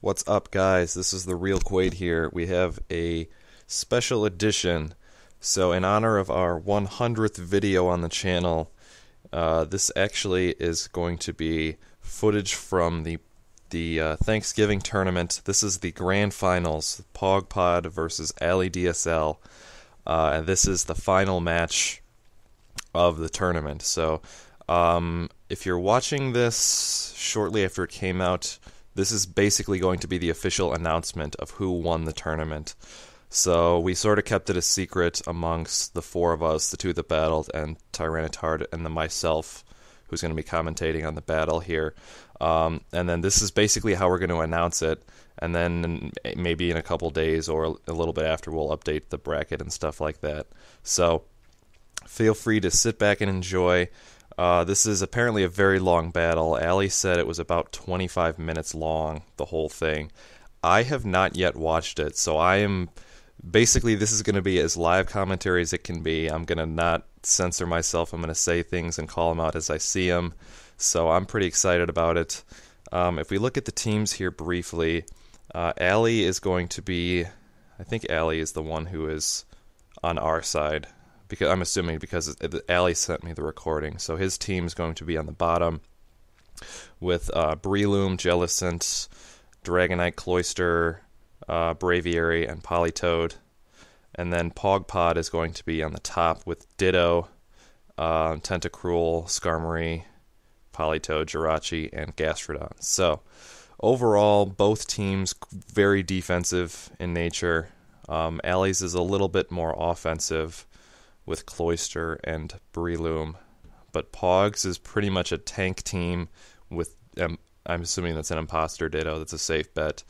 What's up, guys? This is the Real Quaid here. We have a special edition. So in honor of our 100th video on the channel, this actually is going to be footage from the Thanksgiving tournament. This is the grand finals, pogpod versus alidsl, and this is the final match of the tournament. So if you're watching this shortly after it came out, this is basically going to be the official announcement of who won the tournament. So we sort of kept it a secret amongst the four of us, the two that battled, and Tyrannotard and myself, who's going to be commentating on the battle here. And then this is basically how we're going to announce it. And then maybe in a couple days or a little bit after, we'll update the bracket and stuff like that. So feel free to sit back and enjoy. This is apparently a very long battle. Ali said it was about 25 minutes long, the whole thing. I have not yet watched it, so I am... Basically, this is going to be as live commentary as it can be. I'm going to not censor myself. I'm going to say things and call them out as I see them. So I'm pretty excited about it. If we look at the teams here briefly, Ali is going to be... I think Ali is the one who is on our side. Because I'm assuming because Ali sent me the recording. So his team is going to be on the bottom with Breloom, Jellicent, Dragonite, Cloyster, Braviary, and Politoed. And then Pogpod is going to be on the top with Ditto, Tentacruel, Skarmory, Politoed, Jirachi, and Gastrodon. So overall, both teams very defensive in nature. Ali's is a little bit more offensive with Cloyster and Breloom, but Pogs is pretty much a tank team with, I'm assuming that's an Imposter Ditto, that's a safe bet,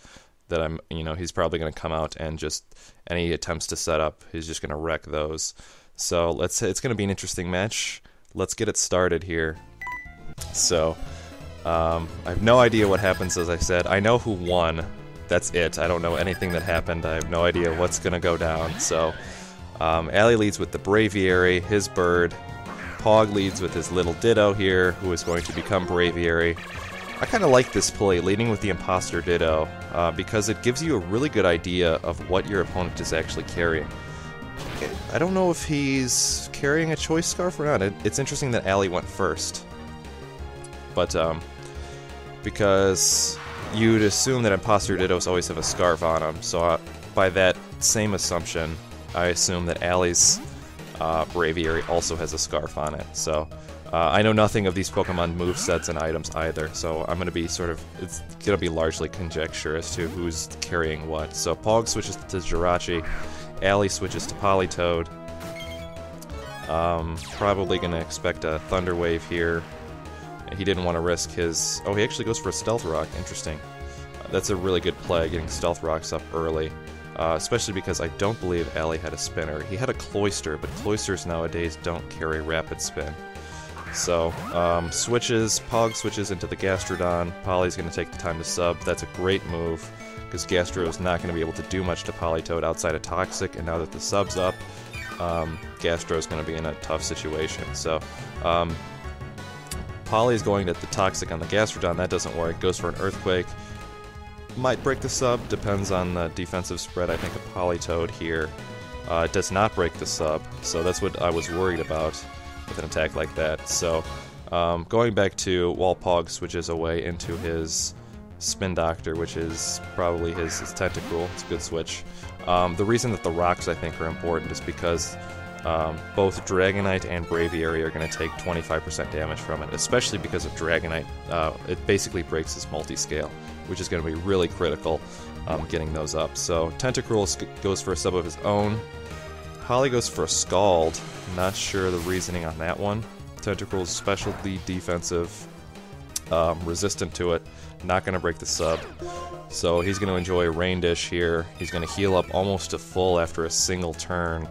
that he's probably going to come out and just, any attempts to set up, he's just going to wreck those. So it's going to be an interesting match. Let's get it started here. So, I have no idea what happens, as I said. I know who won, that's it. I don't know anything that happened, I have no idea what's going to go down, so... Ali leads with the Braviary, his bird. Pog leads with his little Ditto here, who is going to become Braviary. I kind of like this play, leading with the Imposter Ditto, because it gives you a really good idea of what your opponent is actually carrying. I don't know if he's carrying a Choice Scarf or not. It's interesting that Ali went first. But, because you'd assume that Imposter Dittos always have a Scarf on them, so by that same assumption, I assume that Ali's Braviary also has a Scarf on it. So I know nothing of these Pokemon movesets and items either, so I'm going to be it's going to be largely conjecture as to who's carrying what. So Pog switches to Jirachi, Ali switches to Politoed. Probably going to expect a Thunder Wave here. He didn't want to risk his... Oh, he actually goes for a Stealth Rock. Interesting. That's a really good play, getting Stealth Rocks up early. Especially because I don't believe Ali had a spinner. He had a Cloyster, but Cloysters nowadays don't carry Rapid Spin. So, Pog switches into the Gastrodon. Poly's going to take the time to sub. That's a great move, because Gastro is not going to be able to do much to Politoed outside of Toxic, and now that the sub's up, Gastro is going to be in a tough situation. So, Poly's going to the Toxic on the Gastrodon. That doesn't work. Goes for an Earthquake. Might break the sub, depends on the defensive spread. I think a Politoed here does not break the sub, so that's what I was worried about with an attack like that. So going back to Pog switches away into his Spin Doctor, which is probably his Tentacruel. It's a good switch. The reason that the rocks I think are important is because both Dragonite and Braviary are going to take 25% damage from it, especially because of Dragonite. It basically breaks his multi-scale, which is going to be really critical getting those up. So Tentacruel goes for a sub of his own. Holly goes for a Scald. Not sure the reasoning on that one. Tentacruel's specialty defensive, resistant to it, not going to break the sub. So he's going to enjoy a Rain Dish here. He's going to heal up almost to full after a single turn.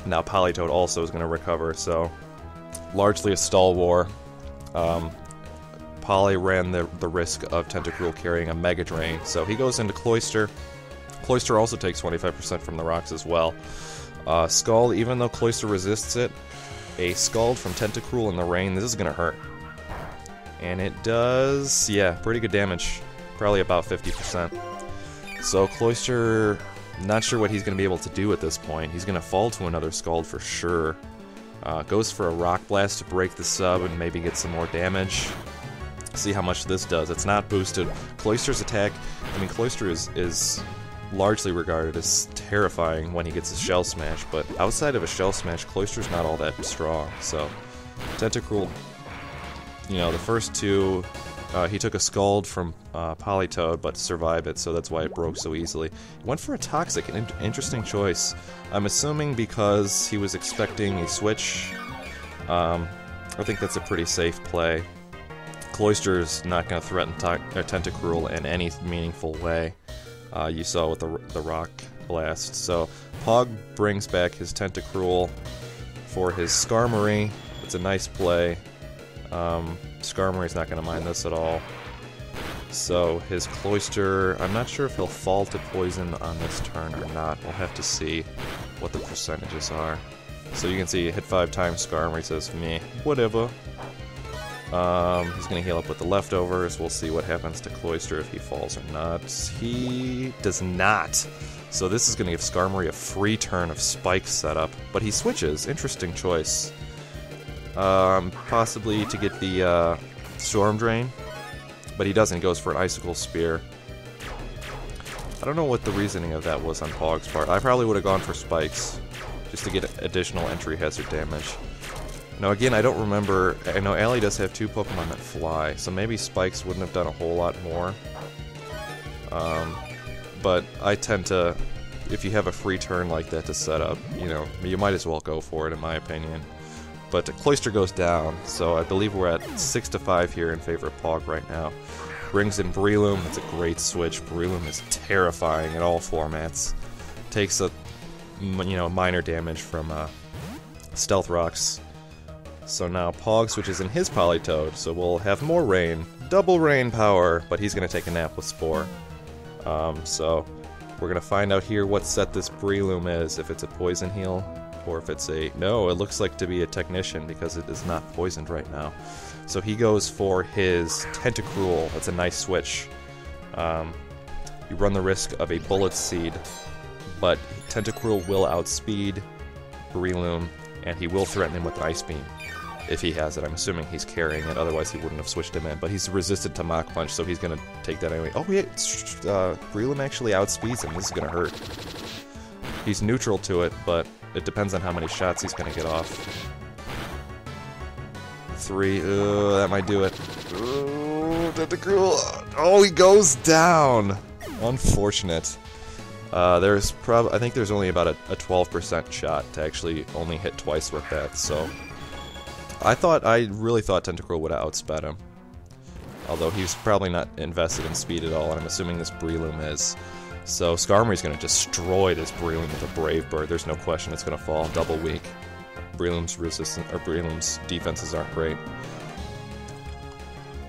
Now Politoed also is going to recover, so largely a stall war. Poly ran the risk of Tentacruel carrying a Mega Drain, so he goes into Cloyster. Cloyster also takes 25% from the rocks as well. Scald, even though Cloyster resists it, a Scald from Tentacruel in the rain, this is going to hurt. And it does, yeah, pretty good damage. Probably about 50%. So Cloyster, not sure what he's going to be able to do at this point. He's going to fall to another Scald for sure. Goes for a Rock Blast to break the sub and maybe get some more damage. See how much this does. It's not boosted. Cloyster's attack, I mean, Cloyster is largely regarded as terrifying when he gets his Shell Smash, but outside of a Shell Smash, Cloyster's not all that strong. So Tentacruel, you know, the first two, he took a Scald from Politoed, but survived it, so that's why it broke so easily. He went for a Toxic, an interesting choice. I'm assuming because he was expecting a switch. I think that's a pretty safe play. Cloyster's not going to threaten Tentacruel in any meaningful way. You saw with the Rock Blast. So Pog brings back his Tentacruel for his Skarmory. It's a nice play. Skarmory's not going to mind this at all. So his Cloyster, I'm not sure if he'll fall to poison on this turn or not. We'll have to see what the percentages are. So you can see hit 5 times, Skarmory says, meh, whatever. He's going to heal up with the leftovers. We'll see what happens to Cloyster if he falls or not. He does not. So this is going to give Skarmory a free turn of Spike setup. But he switches. Interesting choice. Possibly to get the Storm Drain. But he doesn't. He goes for an Icicle Spear. I don't know what the reasoning of that was on Pog's part. I probably would have gone for Spikes. Just to get additional entry hazard damage. Now again, I don't remember, I know Ali does have 2 Pokemon that fly, so maybe Spikes wouldn't have done a whole lot more. But I tend to, if you have a free turn like that to set up, you know, you might as well go for it in my opinion. But Cloyster goes down, so I believe we're at 6-5 here in favor of Pog right now. Brings in Breloom, that's a great switch. Breloom is terrifying in all formats. Takes a, you know, minor damage from Stealth Rocks. So now Pog switches in his Politoed, so we'll have more rain. Double rain power, but he's going to take a nap with Spore. So we're going to find out here what set this Breloom is, if it's a Poison Heal, or if it's a... No, it looks like to be a Technician, because it is not poisoned right now. So he goes for his Tentacruel. That's a nice switch. You run the risk of a Bullet Seed, but Tentacruel will outspeed Breloom, and he will threaten him with Ice Beam. If he has it. I'm assuming he's carrying it, otherwise he wouldn't have switched him in. But he's resisted to Mach Punch, so he's going to take that anyway. Oh, yeah, Breloom actually outspeeds him. This is going to hurt. He's neutral to it, but it depends on how many shots he's going to get off. 3, that might do it. Tentacruel. Oh, he goes down! Unfortunate. I think there's only about a 12% shot to actually only hit twice with that, so... I really thought Tentacruel would have outsped him. Although he's probably not invested in speed at all, and I'm assuming this Breloom is. So Skarmory's going to destroy this Breloom with a Brave Bird. There's no question it's going to fall double weak. Breloom's defenses aren't great.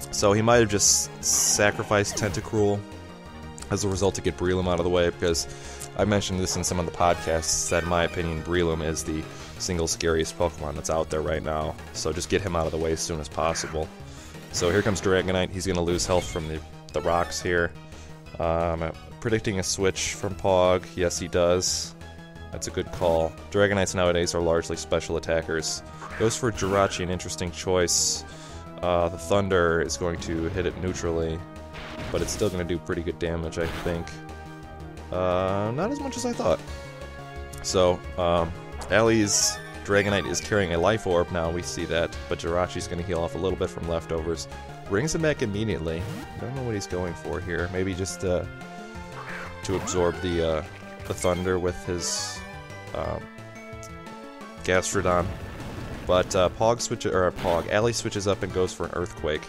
So he might have just sacrificed Tentacruel as a result to get Breloom out of the way, because I mentioned this in some of the podcasts that in my opinion Breloom is the single scariest Pokemon that's out there right now. So just get him out of the way as soon as possible. So here comes Dragonite. He's going to lose health from the rocks here. Predicting a switch from Pog. Yes, he does. That's a good call. Dragonites nowadays are largely special attackers. Goes for Jirachi, an interesting choice. The Thunder is going to hit it neutrally, but it's still going to do pretty good damage, I think. Not as much as I thought. So, Ali's Dragonite is carrying a Life Orb now, we see that, but Jirachi's going to heal off a little bit from leftovers. Brings him back immediately. Don't know what he's going for here. Maybe just to absorb the Thunder with his Gastrodon. But Ali switches up and goes for an Earthquake.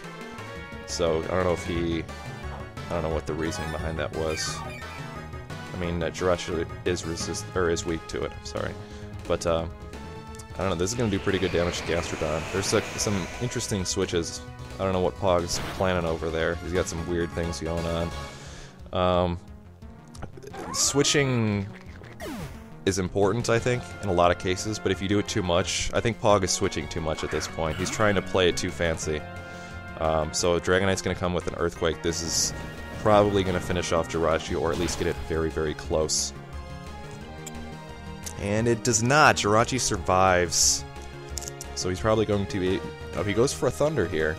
So I don't know what the reasoning behind that was. I mean, Jirachi is weak to it. Sorry, but I don't know. This is going to do pretty good damage to Gastrodon. There's some interesting switches. I don't know what Pog's planning over there. He's got some weird things going on. Switching is important, I think, in a lot of cases, but if you do it too much, I think Pog is switching too much at this point. He's trying to play it too fancy. So Dragonite's going to come with an Earthquake. This is probably going to finish off Jirachi, or at least get it very, very close. And it does not. Jirachi survives. So he's probably going to be... Oh, he goes for a Thunder here.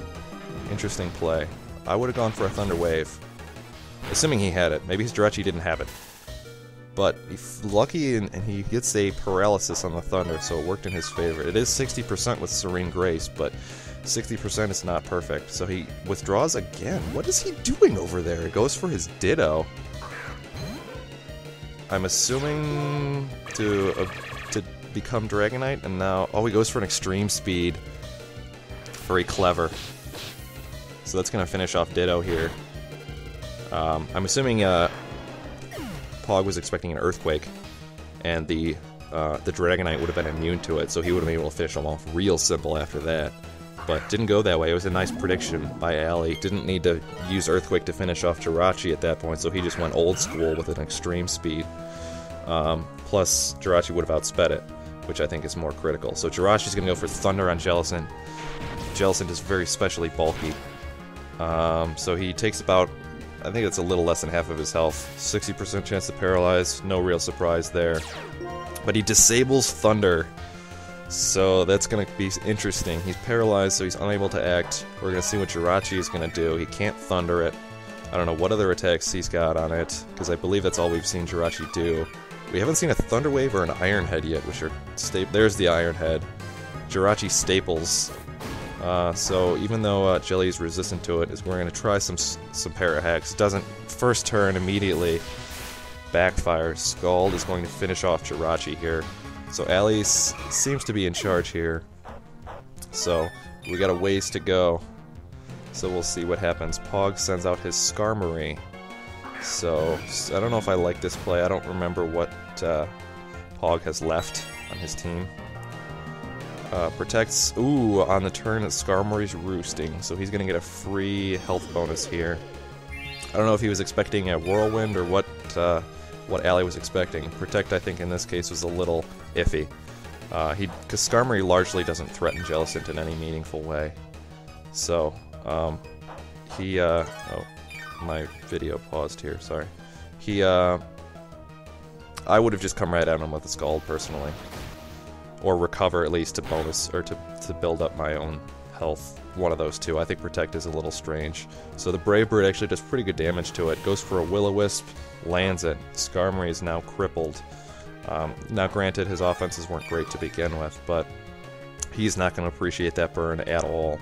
Interesting play. I would have gone for a Thunder Wave. Assuming he had it. Maybe his Jirachi didn't have it. But he's lucky and he gets a Paralysis on the Thunder, so it worked in his favor. It is 60% with Serene Grace, but 60% is not perfect. So he withdraws again. What is he doing over there? He goes for his Ditto. I'm assuming to become Dragonite, and now... Oh, he goes for an Extreme Speed. Very clever. So that's going to finish off Ditto here. I'm assuming Pog was expecting an Earthquake, and the Dragonite would have been immune to it, so he would have been able to finish him off real simple after that. But didn't go that way. It was a nice prediction by Ali. Didn't need to use Earthquake to finish off Jirachi at that point, so he just went old school with an Extreme Speed. Plus, Jirachi would have outsped it, which I think is more critical. So Jirachi's going to go for Thunder on Jellicent. Jellicent is very specially bulky. So he takes about, I think it's a little less than half of his health. 60% chance to paralyze, no real surprise there. But he disables Thunder. So that's going to be interesting. He's paralyzed, so he's unable to act. We're going to see what Jirachi is going to do. He can't Thunder it. I don't know what other attacks he's got on it, because I believe that's all we've seen Jirachi do. We haven't seen a Thunder Wave or an Iron Head yet, which are there's the Iron Head. Jirachi staples. So even though Jelly is resistant to it, we're going to try some Para-Hex. Doesn't first turn immediately backfires. Scald is going to finish off Jirachi here. So Ali seems to be in charge here. So we got a ways to go. So we'll see what happens. Pog sends out his Skarmory. So I don't know if I like this play. I don't remember what Pog has left on his team. Protects... Ooh, on the turn, Skarmory's roosting, so he's gonna get a free health bonus here. I don't know if he was expecting a Whirlwind or what Ali was expecting. Protect, I think, in this case was a little iffy. Because Skarmory largely doesn't threaten Jellicent in any meaningful way. So, oh, my video paused here, sorry. I would have just come right at him with a Scald, personally. Or recover, at least, to bonus, or to build up my own health. One of those two. I think Protect is a little strange. So the Brave Bird actually does pretty good damage to it. Goes for a Will-O-Wisp, lands it. Skarmory is now crippled. Now granted, his offenses weren't great to begin with, but he's not going to appreciate that burn at all.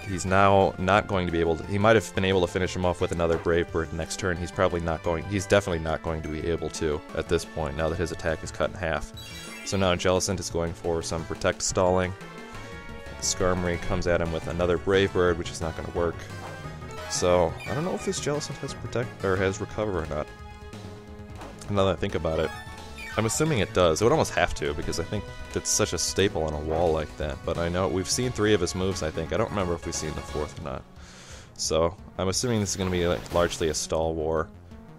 He's now not going to be able to... He might have been able to finish him off with another Brave Bird next turn. He's definitely not going to be able to at this point, now that his attack is cut in half. So now Jellicent is going for some Protect stalling. Skarmory comes at him with another Brave Bird, which is not going to work. So, I don't know if this Jellicent has Protect, or has Recover or not. Now that I think about it. I'm assuming it does. It would almost have to, because I think it's such a staple on a wall like that. But I know we've seen 3 of his moves, I think. I don't remember if we've seen the 4th or not. So, I'm assuming this is going to be largely a stall war.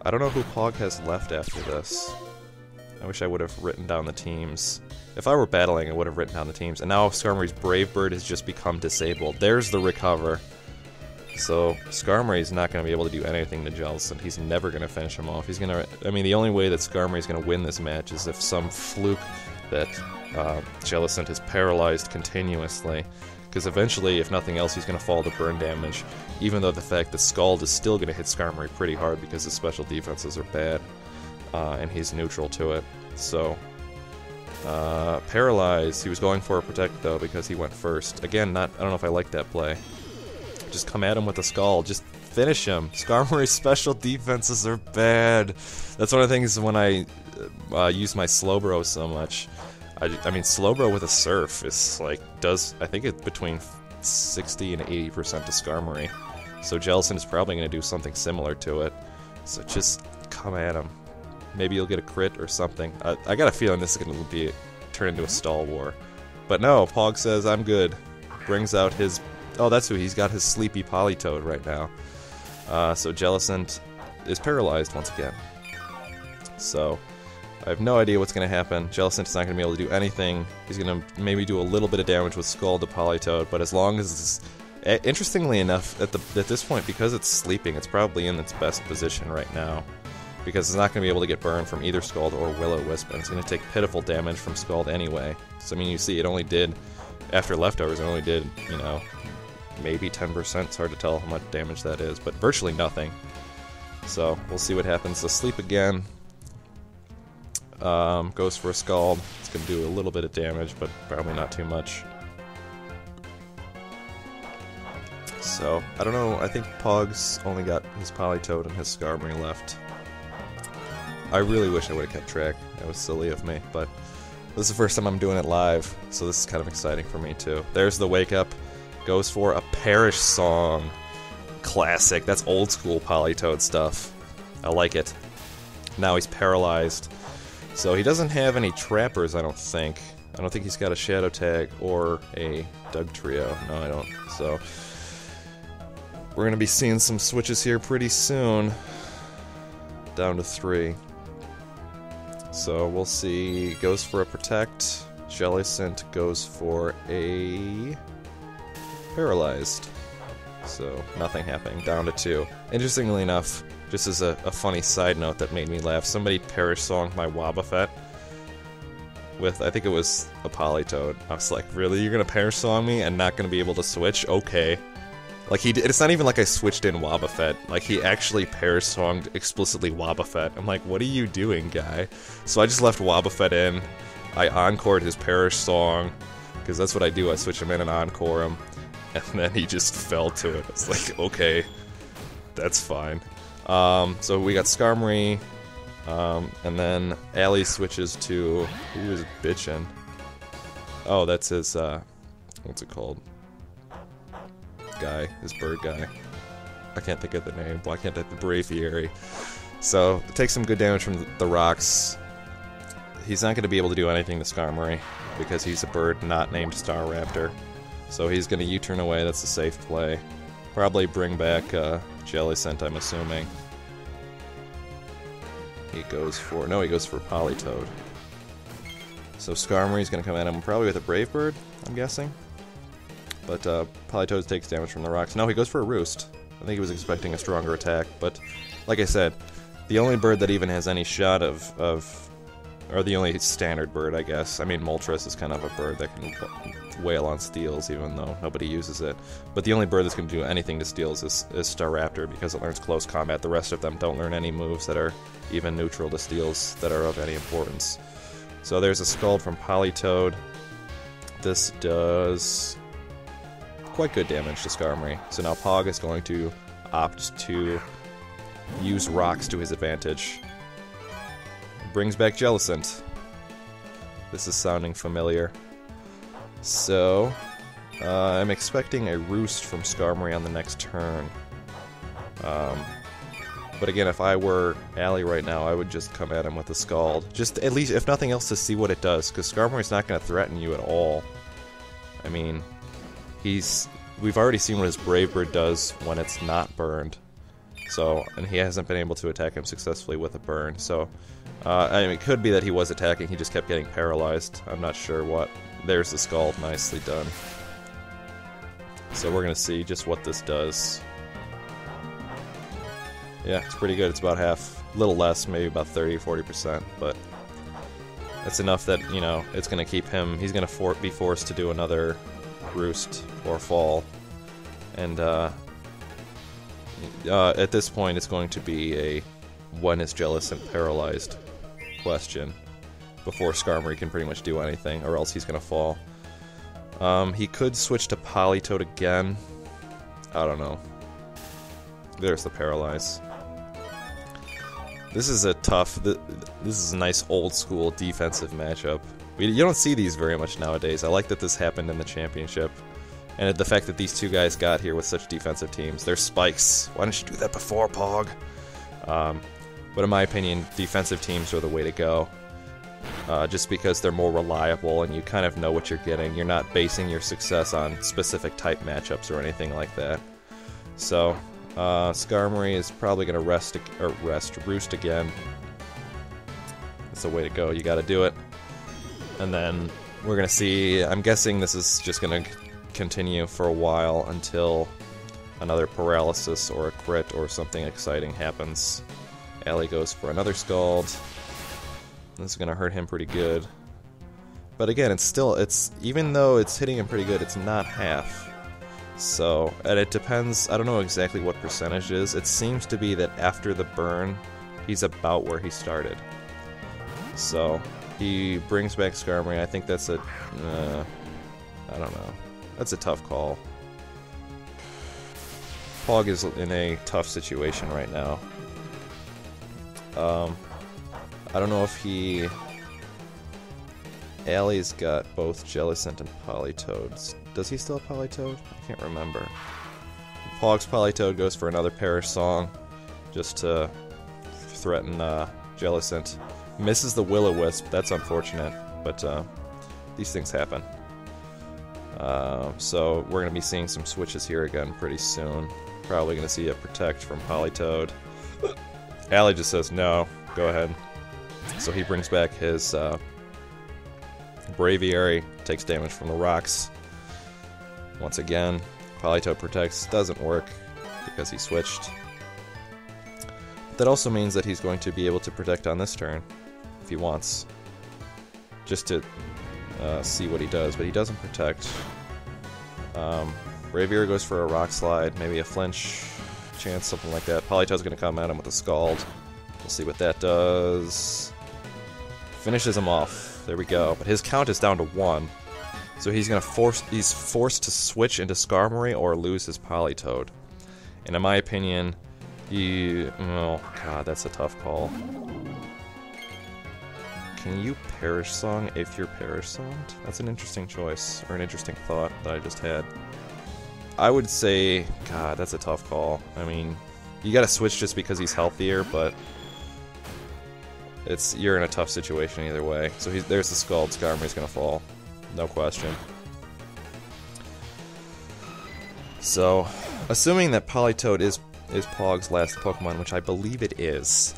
I don't know who Pog has left after this. I wish I would have written down the teams. If I were battling, I would have written down the teams. And now Skarmory's Brave Bird has just become disabled. There's the Recover. So Skarmory's not going to be able to do anything to Jellicent. He's never going to finish him off. He's going to... I mean, the only way that Skarmory's going to win this match is if some fluke that Jellicent is paralyzed continuously. Because eventually, if nothing else, he's going to fall to burn damage. Even though the fact that Scald is still going to hit Skarmory pretty hard because his special defenses are bad. And he's neutral to it. So, Paralyze. He was going for a Protect, though, because he went first. Again, I don't know if I like that play. Just come at him with a Scald. Just finish him. Skarmory's special defenses are bad. That's one of the things when I use my Slowbro so much. I mean, Slowbro with a Surf is like, I think it's between 60 and 80% to Skarmory. So Jellicent is probably going to do something similar to it. So just come at him. Maybe you'll get a crit or something. I got a feeling this is going to turn into a stall war. But no, Pog says, I'm good. Brings out his... Oh, that's who. He's got his Sleepy Politoed right now. So Jellicent is paralyzed once again. So, I have no idea what's going to happen. Jellicent's not going to be able to do anything. He's going to maybe do a little bit of damage with Scald to Politoed, but as long as Interestingly enough, at this point, because it's sleeping, it's probably in its best position right now. Because it's not going to be able to get burned from either Scald or Will-O-Wisp, and it's going to take pitiful damage from Scald anyway. So, I mean, you see, it only did, after leftovers, it only did, you know, maybe 10%. It's hard to tell how much damage that is, but virtually nothing. So, we'll see what happens. Asleep again. Goes for a Scald. It's going to do a little bit of damage, but probably not too much. So, I don't know, I think Pog's only got his Politoed and his Skarmory left. I really wish I would have kept track. That was silly of me, but this is the first time I'm doing it live, so this is kind of exciting for me too. There's the Wake Up. Goes for a Perish Song. Classic. That's old school Politoed stuff. I like it. Now he's paralyzed. So he doesn't have any trappers, I don't think. I don't think he's got a Shadow Tag or a Doug Trio. No, I don't. So we're going to be seeing some switches here pretty soon. Down to 3. So we'll see. Goes for a Protect. Jellicent goes for a Paralyzed. So nothing happening. Down to 2. Interestingly enough, just as a funny side note that made me laugh, somebody Perish Songed my Wobbuffet with, I think it was a Politoed. I was like, really? You're gonna Perish Song me and not gonna be able to switch? Okay. Like, it's not even like I switched in Wobbuffet. Like, he actually Perish Songed explicitly Wobbuffet. I'm like, what are you doing, guy? So I just left Wobbuffet in. I encored his Perish Song, because that's what I do. I switch him in and encore him. And then he just fell to it. It's like, okay, that's fine. So we got Skarmory, and then Ali switches to, who is bitchin'? Oh, that's his, what's it called? Guy, his bird guy. I can't think of the name. Why can't I? The Braviary. So, it takes some good damage from the rocks. He's not going to be able to do anything to Skarmory, because he's a bird not named Staraptor. So he's going to U-turn away, that's a safe play. Probably bring back Jellicent, I'm assuming. He goes for Politoed. So Skarmory's going to come at him probably with a Brave Bird, I'm guessing. But Politoed takes damage from the rocks. No, he goes for a Roost. I think he was expecting a stronger attack, but like I said, the only bird that even has any shot or the only standard bird, I guess. I mean, Moltres is kind of a bird that can wail on steals, even though nobody uses it. But the only bird that's going to do anything to steals is Staraptor, because it learns close combat. The rest of them don't learn any moves that are even neutral to steals that are of any importance. So there's a Scald from Politoed. This does quite good damage to Skarmory. So now Pog is going to opt to use rocks to his advantage. Brings back Jellicent. This is sounding familiar. So, I'm expecting a Roost from Skarmory on the next turn. But again, if I were Ali right now, I would just come at him with a Scald. Just at least, if nothing else, to see what it does, because Skarmory's not going to threaten you at all. I mean, we've already seen what his Brave Bird does when it's not burned. So, and he hasn't been able to attack him successfully with a burn, so I mean, it could be that he was attacking, he just kept getting paralyzed. I'm not sure what. There's the Scald, nicely done. So we're gonna see just what this does. Yeah, it's pretty good. It's about half, a little less, maybe about 30-40%, but it's enough that, you know, it's gonna keep him, he's gonna be forced to do another Roost or Fall. And at this point, it's going to be a when is Jellicent paralyzed question before Skarmory can pretty much do anything, or else he's going to fall. He could switch to Politoed again. I don't know. There's the Paralyze. This is a tough, this is a nice old school defensive matchup. You don't see these very much nowadays. I like that this happened in the championship. And the fact that these two guys got here with such defensive teams. They're spikes. Why didn't you do that before, Pog? But in my opinion, defensive teams are the way to go. Just because they're more reliable and you kind of know what you're getting. You're not basing your success on specific type matchups or anything like that. So, Skarmory is probably going to Roost again. That's the way to go. You got to do it. And then we're going to see, I'm guessing this is just going to continue for a while until another paralysis or a crit or something exciting happens. Ali goes for another Scald. This is gonna hurt him pretty good. But again, it's even though it's hitting him pretty good, it's not half. So, and it depends, I don't know exactly what percentage it is. It seems to be that after the burn, he's about where he started. So, he brings back Skarmory. I think that's I don't know. That's a tough call. Pog is in a tough situation right now. I don't know if he... Ali's got both Jellicent and Politoads. Does he still have Politoad? I can't remember. Pog's Politoad goes for another Perish Song, just to threaten Jellicent. Misses the Will-O-Wisp, that's unfortunate, but these things happen. So we're going to be seeing some switches here again pretty soon. Probably going to see a Protect from Politoad. Ali just says, no, go ahead. So he brings back his Braviary, takes damage from the rocks. Once again, Politoad protects, doesn't work because he switched. But that also means that he's going to be able to protect on this turn, if he wants. Just to see what he does, but he doesn't protect. Braviary goes for a Rock Slide, maybe a Flinch chance, something like that. Politoad's going to come at him with a Scald. We'll see what that does. Finishes him off. There we go. But his count is down to 1. So he's forced to switch into Skarmory or lose his Politoad. And in my opinion, oh god, that's a tough call. Can you Perish Song if you're Perish Songed? That's an interesting choice, or an interesting thought that I just had. I would say, god, that's a tough call. I mean, you gotta switch just because he's healthier, but you're in a tough situation either way. So there's the Scald. Skarmory's gonna fall, no question. So, assuming that Politoad is Pog's last Pokemon, which I believe it is,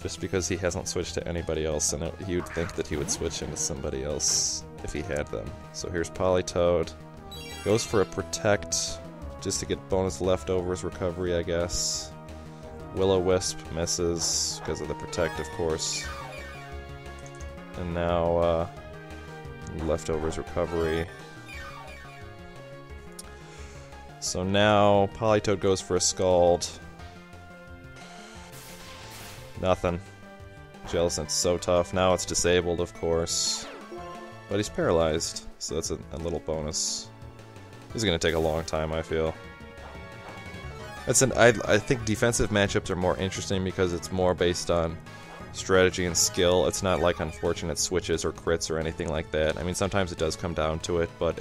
just because he hasn't switched to anybody else, and you would think that he would switch into somebody else if he had them. So here's Politoad. Goes for a Protect, just to get bonus Leftovers recovery, I guess. Will-O-Wisp misses, because of the Protect, of course. And now, Leftovers recovery. So now, Politoad goes for a Scald. Nothing. Jellicent's so tough. Now it's disabled, of course. But he's paralyzed, so that's a little bonus. This is going to take a long time, I feel. I think defensive matchups are more interesting because it's more based on strategy and skill. It's not like unfortunate switches or crits or anything like that. I mean, sometimes it does come down to it, but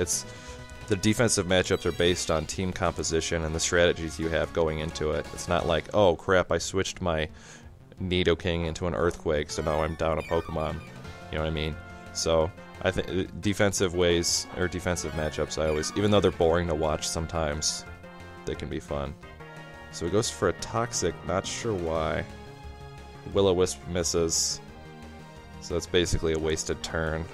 the defensive matchups are based on team composition and the strategies you have going into it. It's not like, oh crap, I switched my Nidoking into an Earthquake, so now I'm down a Pokemon. You know what I mean? So I think defensive ways, or defensive matchups, even though they're boring to watch sometimes, they can be fun. So he goes for a Toxic, not sure why. Will-O-Wisp misses. So that's basically a wasted turn.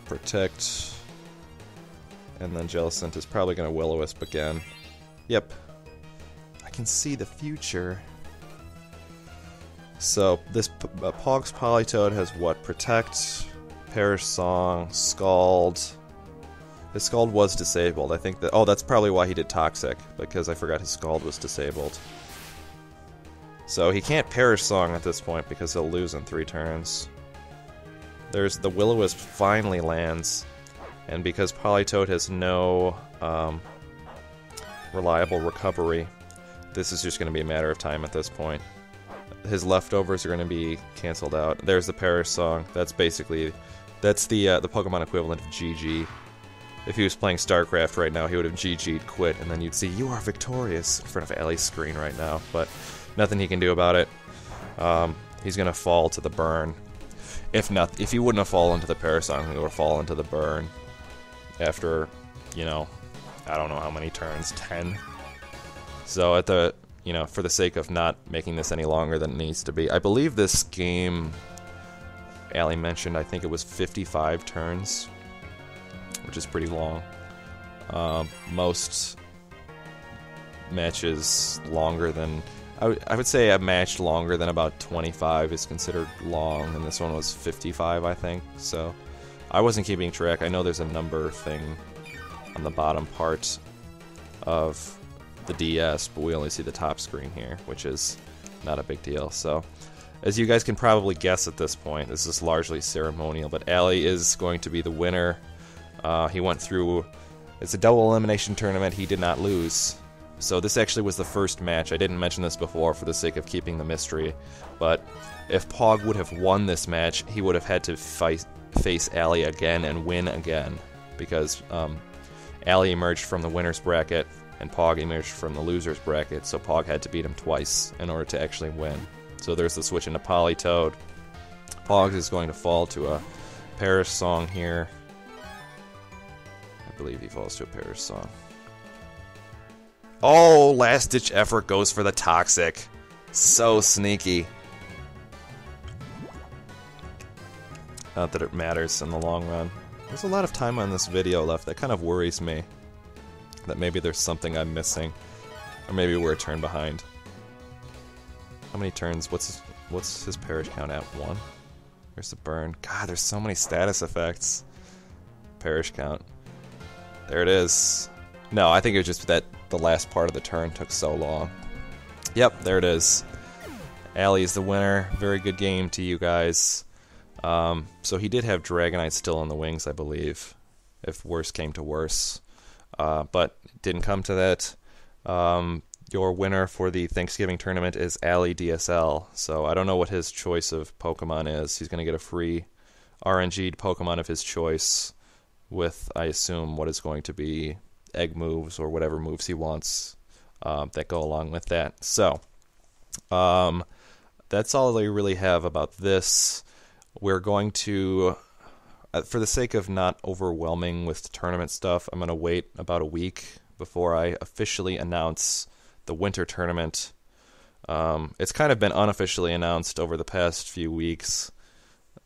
Protect. And then Jellicent is probably going to Will-O-Wisp again. Yep. I can see the future. So, this Pog's Politoad has what? Protect, Perish Song, Scald. His Scald was disabled. I think that... Oh, that's probably why he did Toxic, because I forgot his Scald was disabled. So, he can't Perish Song at this point, because he'll lose in 3 turns. There's the Will-O-Wisp finally lands, and because Politoad has no reliable recovery, this is just going to be a matter of time at this point. His Leftovers are going to be cancelled out. There's the Perish Song. That's basically... That's the Pokemon equivalent of GG. If he was playing StarCraft right now, he would have GG'd, quit, and then you'd see, you are victorious, in front of Ali's screen right now. But nothing he can do about it. He's going to fall to the burn. If he wouldn't have fallen to the Perish Song, he would have fallen to the burn. After, you know, I don't know how many turns, 10? So at the you know, for the sake of not making this any longer than it needs to be. I believe this game, Ali mentioned, I think it was 55 turns, which is pretty long. Most matches longer than... I would say a match longer than about 25 is considered long, and this one was 55, I think. So I wasn't keeping track. I know there's a number thing on the bottom part of the DS, but we only see the top screen here, which is not a big deal. So as you guys can probably guess at this point, this is largely ceremonial, but Ali is going to be the winner. He went through... It's a double elimination tournament. He did not lose. So this actually was the first match. I didn't mention this before for the sake of keeping the mystery, but if Pog would have won this match, he would have had to face Ali again and win again, because Ali emerged from the winner's bracket and Pog emerged from the loser's bracket, so Pog had to beat him twice in order to actually win. So there's the switch into Polytoad. Pog is going to fall to a Parish song here. I believe he falls to a Parish song. Oh, last-ditch effort goes for the Toxic. So sneaky. Not that it matters in the long run. There's a lot of time on this video left. That kind of worries me. That maybe there's something I'm missing. Or maybe we're a turn behind. How many turns? What's his Parish count at? 1? There's the burn. God, there's so many status effects. Parish count. There it is. No, I think it was just that the last part of the turn took so long. Yep, there it is. Ali is the winner. Very good game to you guys. So he did have Dragonite still in the wings, I believe, if worse came to worse. But it didn't come to that. Your winner for the Thanksgiving tournament is alidsl. So I don't know what his choice of Pokemon is. He's going to get a free RNG'd Pokemon of his choice with, I assume, what is going to be egg moves or whatever moves he wants that go along with that. So that's all I really have about this. We're going to, for the sake of not overwhelming with tournament stuff, I'm going to wait about a week before I officially announce the winter tournament. It's kind of been unofficially announced over the past few weeks,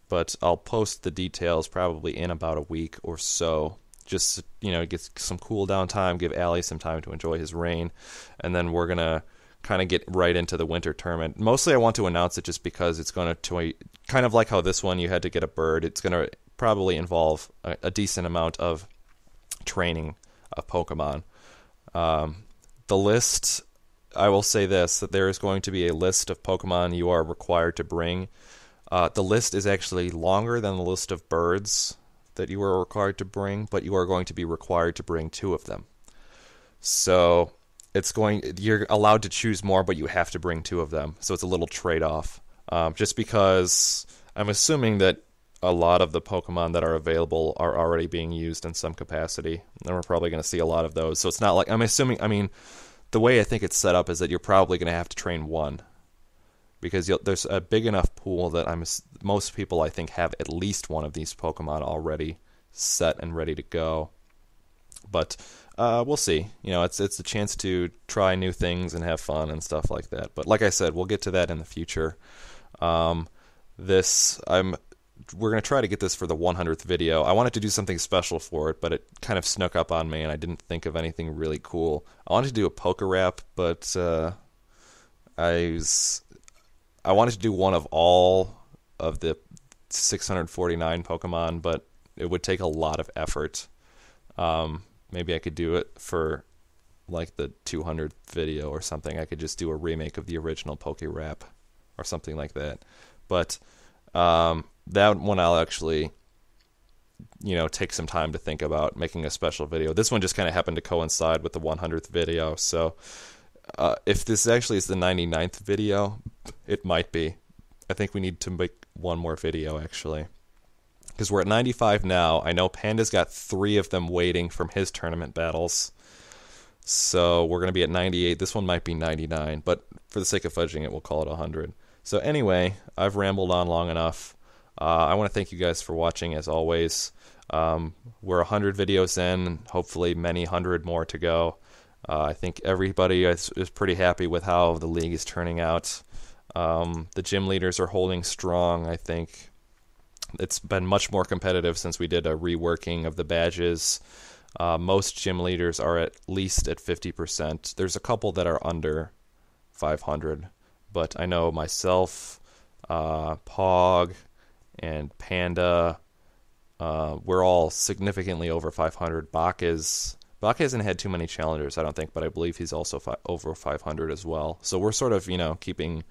but I'll post the details probably in about a week or so. Just, you know, get some cool down time, give Ali some time to enjoy his reign, and then we're going to kind of get right into the winter tournament. Mostly I want to announce it just because it's going to, kind of like how this one you had to get a bird, it's going to probably involve a decent amount of training of Pokemon. The list, I will say this, that there is going to be a list of Pokemon you are required to bring. The list is actually longer than the list of birds that you are required to bring, but you are going to be required to bring 2 of them. So you're allowed to choose more, but you have to bring 2 of them. So it's a little trade-off. Just because I'm assuming that a lot of the Pokemon that are available are already being used in some capacity, and we're probably going to see a lot of those. So it's not like, the way I think it's set up is that you're probably going to have to train 1. Because there's a big enough pool that most people, I think, have at least one of these Pokemon already set and ready to go. But we'll see. You know, it's a chance to try new things and have fun and stuff like that. But like I said, we'll get to that in the future. We're going to try to get this for the 100th video. I wanted to do something special for it, but it kind of snuck up on me, and I didn't think of anything really cool. I wanted to do a Poke Rap, but I wanted to do one of all of the 649 Pokemon, but it would take a lot of effort. Maybe I could do it for like the 200th video or something. I could just do a remake of the original Poke Rap or something like that. But that one I'll actually, take some time to think about making a special video. This one just kind of happened to coincide with the 100th video, so if this actually is the 99th video, it might be. I think we need to make one more video, actually. Because we're at 95 now. I know Panda's got 3 of them waiting from his tournament battles. So we're going to be at 98. This one might be 99, but for the sake of fudging it, we'll call it 100. So anyway, I've rambled on long enough. I want to thank you guys for watching, as always. We're 100 videos in, hopefully many hundred more to go. I think everybody is pretty happy with how the league is turning out. The gym leaders are holding strong. I think it's been much more competitive since we did a reworking of the badges. Most gym leaders are at least at 50%. There's a couple that are under 500, but I know myself, Pog, and Panda, we're all significantly over 500. Bach hasn't had too many challengers, I don't think, but I believe he's also over 500 as well. So we're sort of, keeping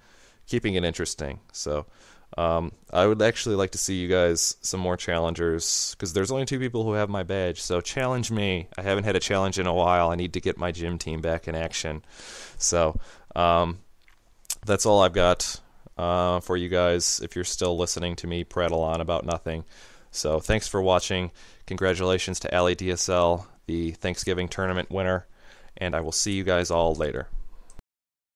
it interesting. So I would actually like to see you guys some more challengers, because there's only 2 people who have my badge. So challenge me. I haven't had a challenge in a while. I need to get my gym team back in action. So that's all I've got for you guys, if you're still listening to me prattle on about nothing. So thanks for watching. Congratulations to alidsl, the Thanksgiving tournament winner, and I will see you guys all later.